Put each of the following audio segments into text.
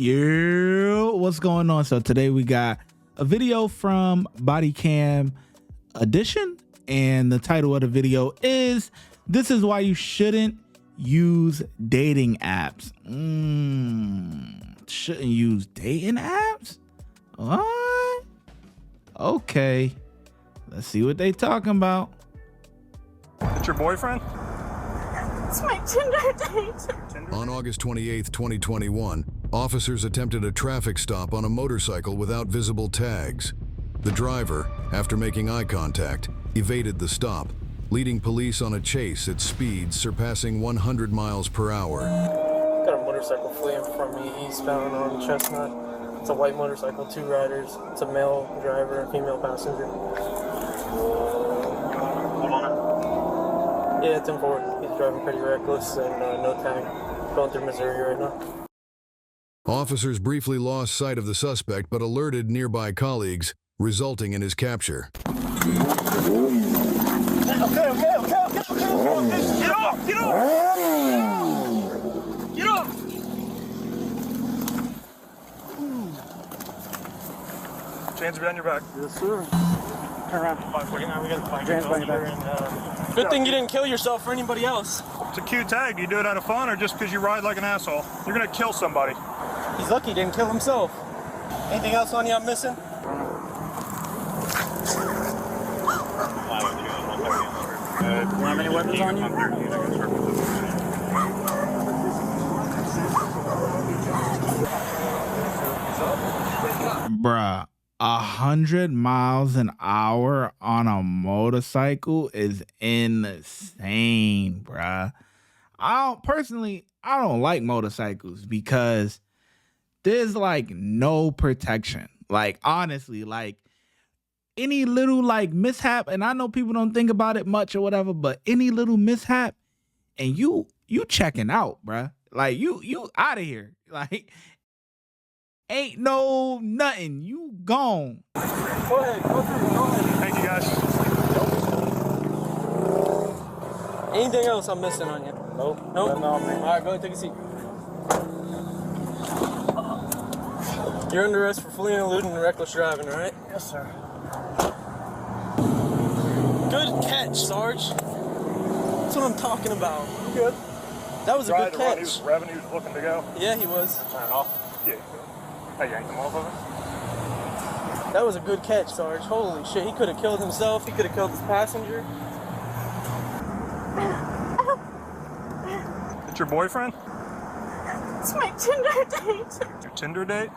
Yeah, what's going on? So today we got a video from Bodycam edition, and the title of the video is "This is why you shouldn't use dating apps." Shouldn't use dating apps? What? Okay, let's see what they talking about. It's your boyfriend? It's my Tinder date. On August 28, 2021, officers attempted a traffic stop on a motorcycle without visible tags. The driver, after making eye contact, evaded the stop, leading police on a chase at speeds surpassing 100 miles per hour. Got a motorcycle fleeing from me eastbound on Chestnut. It's a white motorcycle, 2 riders. It's a male driver and female passenger. Yeah, 10-4. He's driving pretty reckless and no tag. Going through Missouri right now. Officers briefly lost sight of the suspect but alerted nearby colleagues, resulting in his capture. Okay. Get off! Get off! Get off! Chains behind your back. Yes, sir. Turn around. We got the chains behind your back. Good thing you didn't kill yourself or anybody else. It's a cute tag. Do you do it out of fun or just because you ride like an asshole? You're gonna kill somebody. He's lucky he didn't kill himself. Anything else on you I'm missing? Do you have any weapons on you? Bruh, 100 miles an hour on a motorcycle is insane, bruh. I don't like motorcycles because there's like no protection. Like, honestly, like any little like mishap, and I know people don't think about it much or whatever, but any little mishap and you checking out, bruh. Like you out of here. Like, ain't no nothing. You gone. Go ahead. Go through. Go ahead. Thank you, guys. Anything else I'm missing on you? Nope. All right, go ahead, take a seat. You're under arrest for fleeing, eluding, and reckless driving, all right? Yes, sir. Good catch, Sarge. That's what I'm talking about. Good. That was a good He catch. was revving, he was looking to go. Yeah, he was. Turn it off. Yeah. Hey, yank him off of it. That was a good catch, Sarge. Holy shit, he could have killed himself. He could have killed his passenger. It's your boyfriend? It's my Tinder date. Your Tinder date?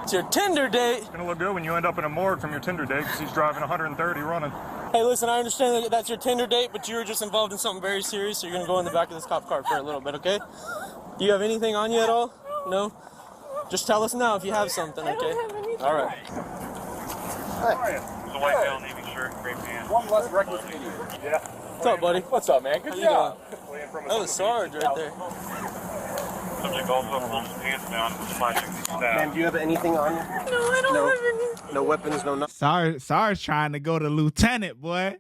It's your Tinder date. It's gonna look good when you end up in a morgue from your Tinder date because he's driving 130 running. Hey, listen, I understand that that's your Tinder date, but you were just involved in something very serious, so you're gonna go in the back of this cop car for a little bit, okay? Do you have anything on you at all? No? Just tell us now if you have something, okay? I don't have anything. All right. How are you? It's a white male, navy shirt, gray pants. One less reckless idiot. Yeah. What's up, buddy? What's up, man? Good How you job. That was Sarge right there. Subject also pulls his pants down and was flashing the staff. Ma'am, do you have anything on you? No, I don't have anything. No weapons, no nothing. Sarge trying to go to lieutenant, boy.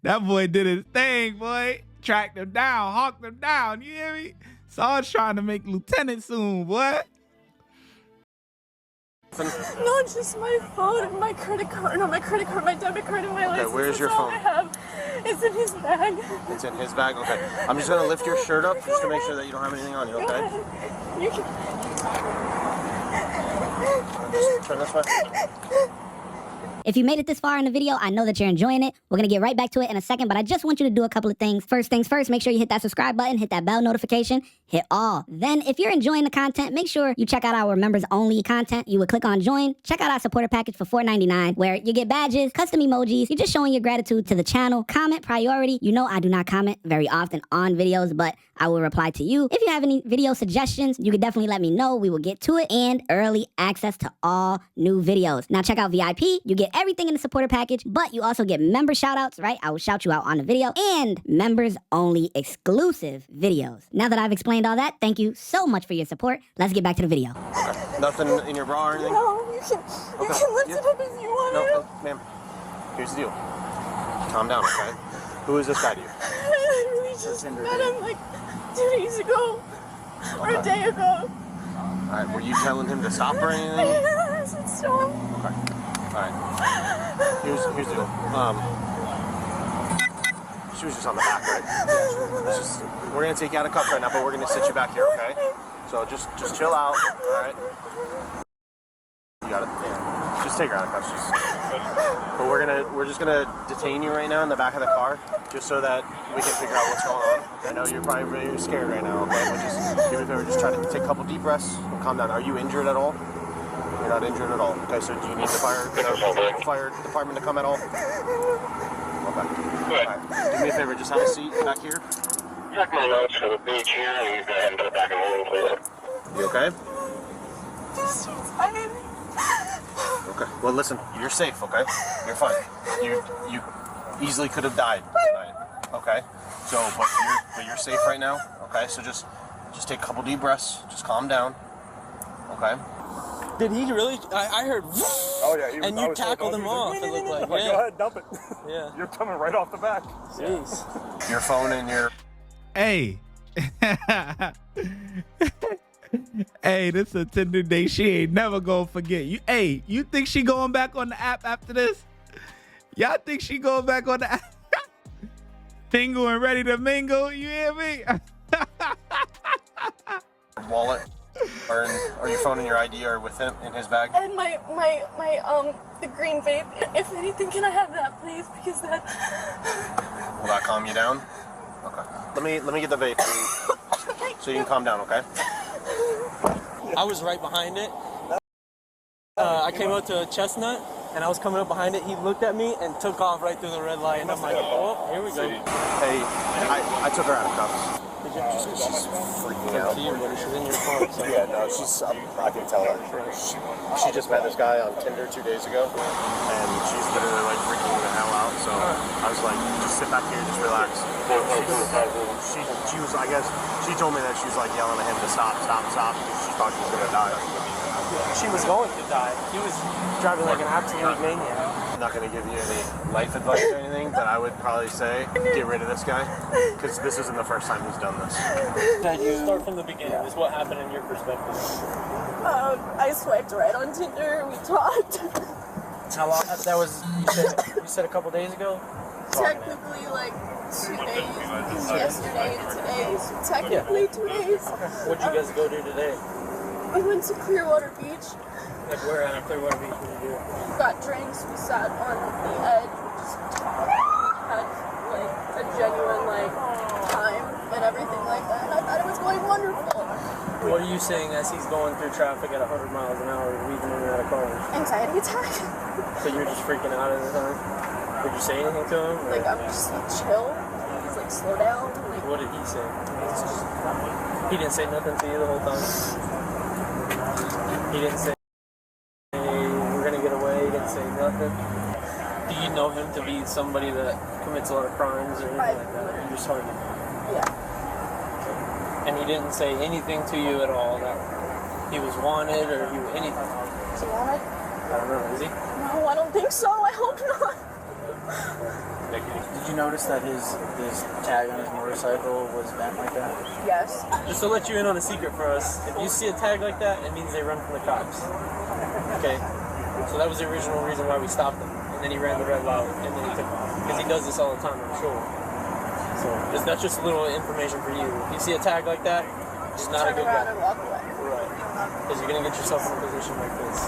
That boy did his thing, boy. Tracked him down, hawked him down. You hear me? Sarge trying to make lieutenant soon, boy. No, it's just my phone and my credit card. No, my credit card, my debit card, and my license. where's your That's all phone? I have. It's in his bag. It's in his bag? Okay. I'm just going to lift your shirt up just to make sure that you don't have anything on you, okay? You can... Just turn this way. If you made it this far in the video, I know that you're enjoying it. We're going to get right back to it in a second, but I just want you to do a couple of things. First things first, make sure you hit that subscribe button, hit that bell notification, hit all. Then, if you're enjoying the content, make sure you check out our members-only content. You would click on join. Check out our supporter package for $4.99, where you get badges, custom emojis. You're just showing your gratitude to the channel. Comment priority. You know I do not comment very often on videos, but I will reply to you. If you have any video suggestions, you can definitely let me know. We will get to it. And early access to all new videos. Now, check out VIP. You get everything in the supporter package, but you also get member shout-outs, right? I will shout you out on the video, and members-only exclusive videos. Now that I've explained all that, thank you so much for your support. Let's get back to the video. Okay. Nothing in your bra or anything? No, you can lift it up if you want to. No, ma'am. Here's the deal. Calm down, okay? Who is this guy to you? I really just met him like 2 days ago, or a day ago. Alright, were you telling him to stop or anything? Yeah, I said stop. Okay. Alright. Here's the deal. She was just on the back, right? Yeah, we're gonna take you out of cuffs right now, but we're gonna sit you back here, okay? So just chill out, alright? You got it? Yeah. Just take her out of cuffs. But we're just gonna detain you right now in the back of the car, just so that we can figure out what's going on. I know you're probably really scared right now, okay? But just do me a favor, just try to take a couple deep breaths and calm down. Are you injured at all? You're not injured at all. Okay, so do you need the fire department to come at all? Okay. Alright. Do me a favor, just have a seat back here. Check my notes for the beach here, and you go ahead and put it back in the room, please. You okay? She's fine. Okay. Well, listen, you're safe, okay? You're fine. You easily could have died tonight. Okay? So, but you're safe right now, okay? So just take a couple deep breaths, just calm down. Okay? Did he really? I heard. Oh yeah, and you tackled him off. It looked like. Go ahead, dump it. Yeah. You're coming right off the back. Jeez. Your phone and your... Hey. Hey, this is a Tinder date she ain't never gonna forget. Hey, you think she going back on the app after this? Y'all think she going back on the app? Tingle and ready to mingle, you hear me? wallet or your phone and your ID are with him in his bag? And my the green vape. If anything, can I have that, please? Because that. Will that calm you down? Okay. Let me get the vape so you can calm down, okay? I was right behind it. I came up to a Chestnut, and I was coming up behind it. He looked at me and took off right through the red light, and I'm like, oh, here we go. Hey, I took her out of cuffs. She's freaking out. She's in your car. So. Yeah, no, I can tell her. She just met this guy on Tinder 2 days ago, and she's literally like freaking the hell out. So I was like, just sit back here, just relax. She was, I guess, she told me that she was like yelling at him to stop, because she thought she was gonna die. She was going to die. He was driving like an absolute maniac. I'm not gonna give you any life advice or anything, but I would probably say get rid of this guy, because this isn't the first time he's done this. Start from the beginning. Is what happened in your perspective. I swiped right on Tinder. We talked. How long? That was you said a couple days ago. Technically, like 2 days. Because yesterday and today, so technically 2 days. What'd you guys go do today? We went to Clearwater Beach. Like where at Clearwater Beach? What did you do? Got drinks. We sat on the edge. We just had like a genuine like time and everything like that. And I thought it was going wonderful. What are you saying as he's going through traffic at 100 miles an hour, weaving in and out of cars? Anxiety attack. So you're just freaking out at the time? Did you say anything to him? Like I'm just like chill. He's like slow down. Like, what did he say? He didn't say nothing to you the whole time. He didn't say, hey, we're gonna get away. He didn't say nothing. Do you know him to be somebody that commits a lot of crimes or anything like that? Or you just heard him? yeah. And he didn't say anything to you at all that he was wanted or he anything? Is he wanted? I don't know. Is he? No, I don't think so. I hope not. Did you notice that his tag on his motorcycle was bent like that? Yes. Just to let you in on a secret for us, if you see a tag like that, it means they run from the cops. Okay? So that was the original reason why we stopped him. And then he ran the red light, and then he took off. Because he does this all the time, I'm sure. So that's just a little information for you. If you see a tag like that, it's not a good guy. Turn around and walk away. Right. Because you're going to get yourself in a position like this.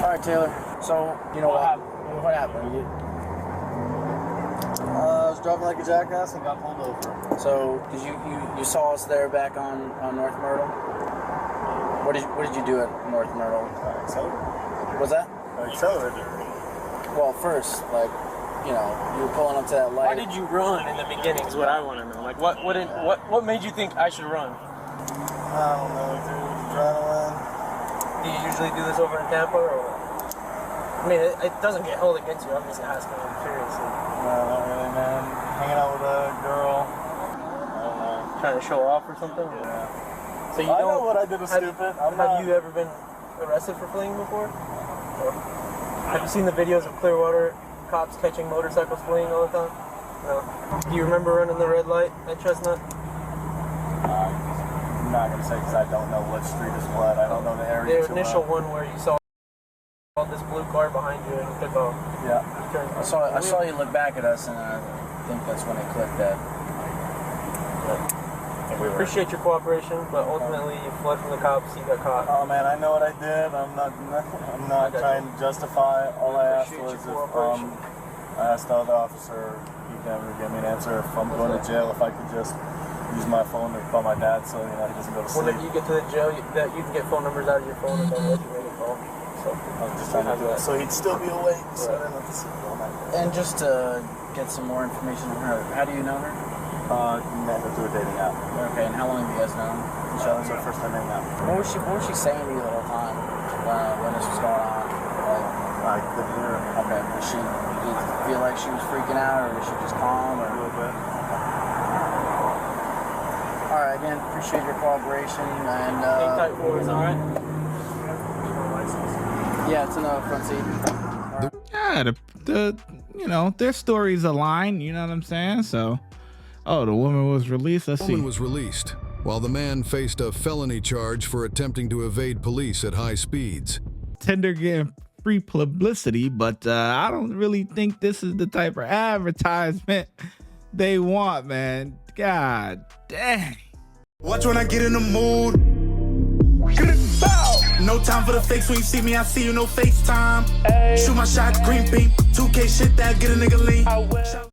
All right, Taylor. So, you know what happened? What happened? I was driving like a jackass and got pulled over. So, did you saw us there back on North Myrtle? What did you do at North Myrtle? Accelerated. What's that? Accelerated. Well, first, like, you know, you were pulling up to that light. Why did you run in the beginning is what I want to know. Like, what made you think I should run? I don't know, dude. Adrenaline. Do you usually do this over in Tampa, or? I mean, it doesn't get held against you. I'm just asking. I'm curious. No, not really, man. Hanging out with a girl. I don't know. Trying to show off or something? Yeah. So you I know what I did was stupid. Have you ever been arrested for fleeing before? Or have you seen the videos of Clearwater cops catching motorcycles fleeing all the time? No. Do you remember running the red light at Chestnut? not gonna say because I don't know what street is what. I don't know the area. The initial one where you saw this blue car behind you and you took off. Yeah. I saw you look back at us, and I think that's when it clicked that. We appreciate your cooperation, but ultimately you fled from the cops. You got caught. Oh man, I know what I did. I'm not trying to justify. All I asked was if I asked the other officer, he never gave me an answer. If I'm going to jail, if I could just use my phone to call my dad, so he doesn't go to sleep. Whenever you get to the jail, that you can get phone numbers out of your phone and they'll let you make a call. So I'm just trying to do it so he'd still be awake. So I didn't have to sleep all night. And just to get some more information on her, how do you know her? Met her through a dating app. Okay, and how long have you guys known each other? It's our first time hanging out. What was she saying to you the whole time when this was going on? I couldn't hear her. Okay, did you feel like she was freaking out, or was she just calm? Or? A little bit. All right, again, appreciate your cooperation. And hang tight for us, all right? Yeah, it's in the front seat. Yeah, their stories align. You know what I'm saying? So, the woman was released. Let's see. The woman was released, while the man faced a felony charge for attempting to evade police at high speeds. Tinder getting free publicity, but I don't really think this is the type of advertisement they want, man. God dang. Watch when I get in the mood. No time for the fakes. When you see me, I see you, no FaceTime. Shoot my shot, green beam. 2K shit that get a nigga lean.